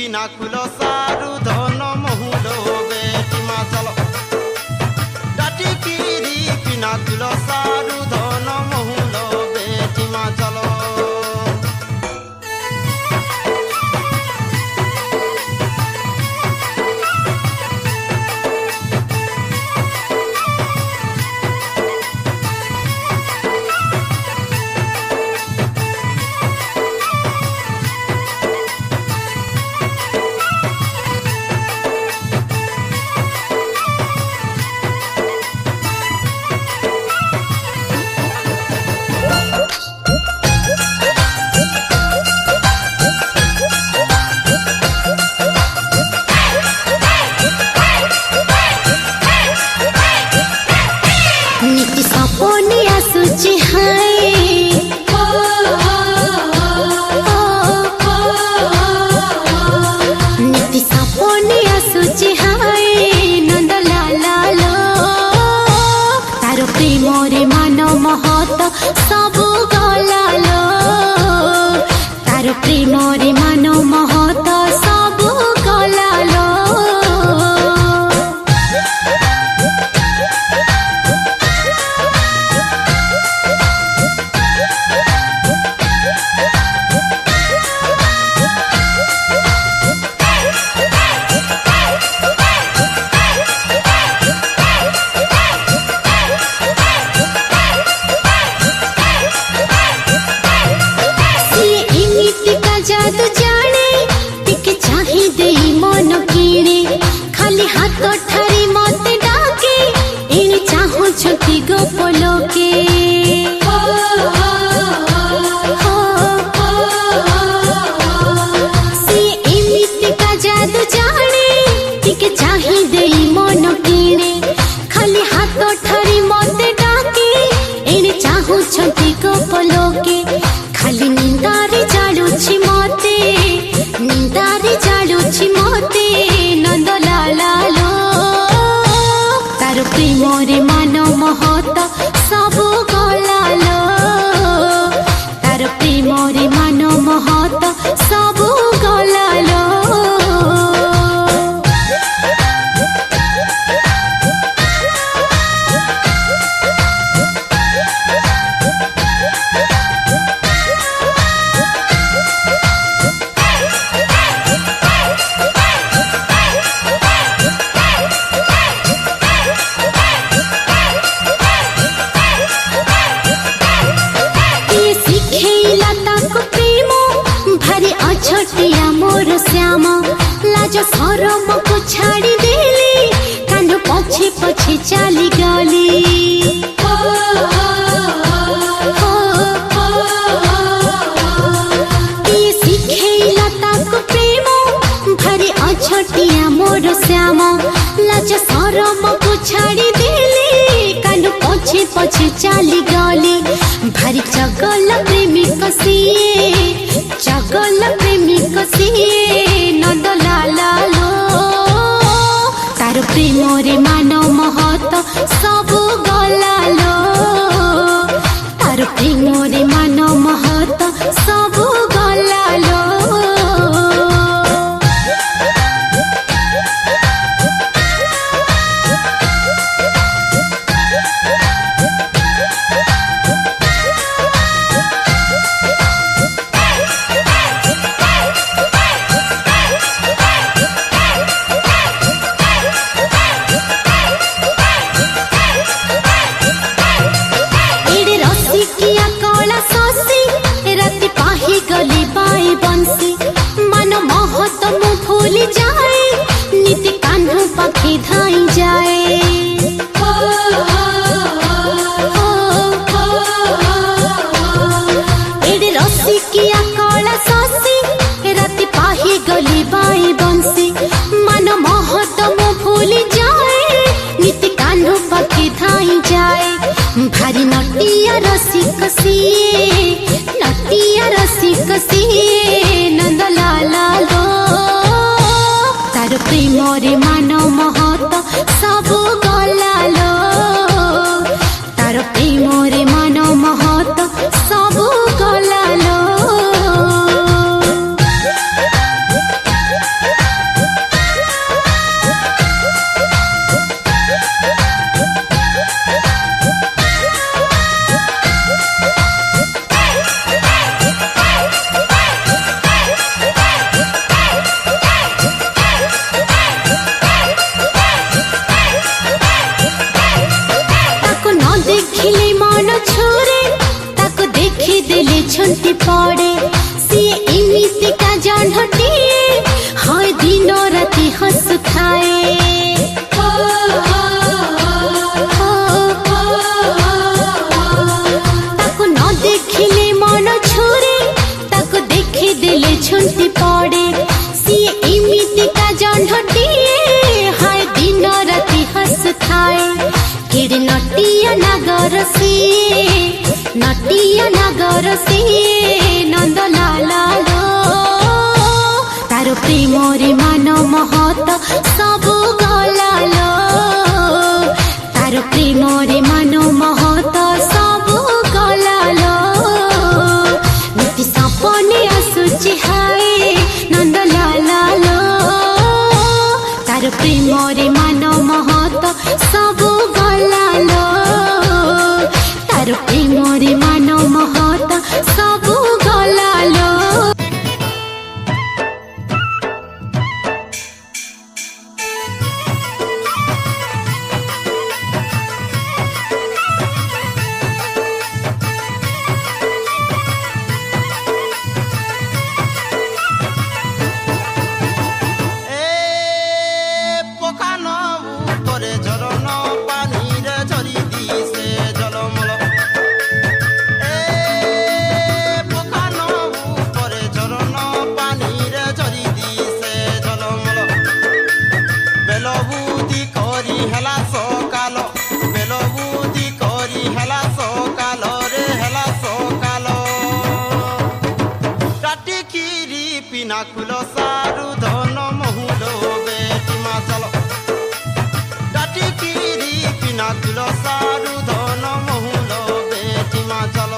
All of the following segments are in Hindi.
পিনাকুল সারু ধন মহুল বেটি মা চলো ডাটিকিরি পিনাকুল সারু ধন মহুল বেটি মা চলো सबु गलालो तार प्रेम रे मान महत सबु गलालो जादू जाने टिके चाहे दे मन कीणे खाली हाथ ठारी मत डाके एने चाहो छति गोपलोके सी एमिति का जादू जाने टिके चाहे दे मन कीणे खाली हाथ ठारी मत डाके एने चाहो छति गोपलोके खाली निंदारे जालुछि मते निंदारे जालुछि मते नंद लालो तार प्रेम रे मान महत सबु गलालो तार प्रेम रे मान महत सबु गलालो छटिया मोर श्याम लाज सरम को छाड़ी देली कान पछे पछे चली गली सिखेला ताको प्रेम भारी अछटिया मोर श्याम लाज सरम को छाड़ी देली कान पछे पछे चली गली भारी चगल प्रेमिक सिए चगल प्रेमिक सिए नंद लालो तार प्रेम रे मान महत सबु गलालो तार प्रेम रे मान महत सबु गलालो गली बाई बंसी मन महत मु भूल जाए नीति कान्हू पखी धाई जाए एडे रसी किया कला ससी राति पाही गली बाई बंसी मन महत मु भूल जाए नीति कान्हू पखी धाई जाए भारी नटिया रसिक सिए नटिया रसिक सिए नंद लालो तार प्रेम रे मान महत सबु गलालो तार प्रेम रे मान महत सबु गलालो जटिया नगर से नंदलाल लो तार प्रेम रे मान महत सबु गलाल तार प्रेम रे मान महत सबु गलाल नीति सपने आसुची हाय नंदलाल लो तार प्रेम रे मान महत सबु गलाल तार प्रेम रे मान महत सबु गलाल পিনাকুল সারু ধন মহুল বেটি মা চল ডাটিকিরি পিনাকুল সারু ধন মহুল বেটি মা চল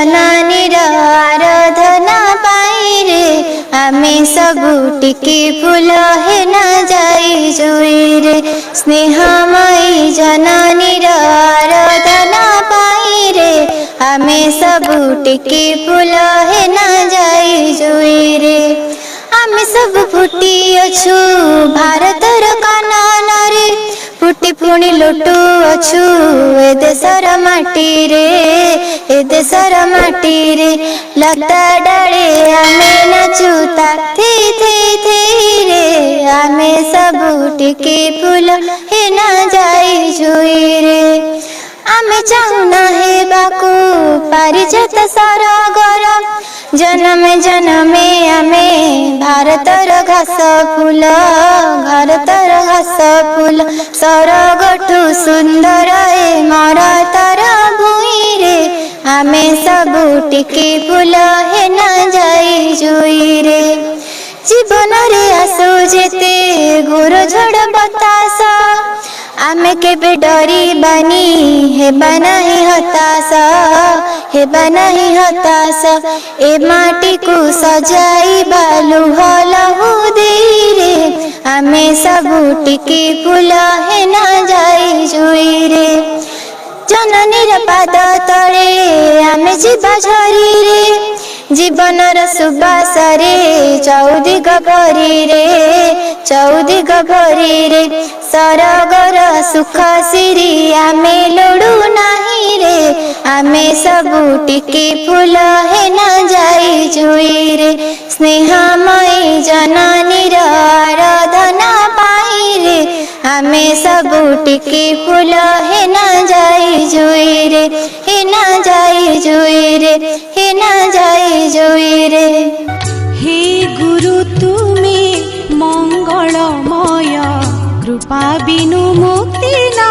जननीर आराधना पाई रे आमे सबु टिके फूल हे न जाई जुई रे स्नेहमयी जननीर आराधना पाई रे आमे सबु टिके फूल हे न जाई जुई रे आमे सब फुटी अछु भारतर कानन रे फुटी पुणी लुटु अछु ए देशर माटी रे ए देशर माटी रे लता डाले आमे नाचु थी थी थी रे आमे सबु टिके फूल हे न जाई जुई रे आमे चाहुना हेबाकू पारिजात सरगर जनमे जनमे आमे भारतर घास फूल भारतर घास फूल सरगठु सुंदर ए मरतर भूई रे आमे सबु टिके फूल हे न जाई जुई रे जीवन रे आसु जेते घोर झड़ बतास आमे केबे डरी बानी हेबा नाही हताश हेबा नाही हताश ए माटी को सजाई बालू हलहु दे रे आमे सबु टिके फूल हे न जाई जुई रे जननीर पाद तले आमे जीवा झरी रे जीवनर सुबास रे चौदिग भरी रे चौदिग भरी रे सरगर सुख सिरी आमे लोडू नाही रे आमे सबु टिके फूल हे न जाई जुई रे स्नेहमयी जननीर आराधना पाई रे आमे सबु टिके फूल हे न जाई जुई रे हे न जाई जुई रे हे न जाई जुई रे हे गुरु तुमे मंगलमय कृपा बिनु मुक्ति ना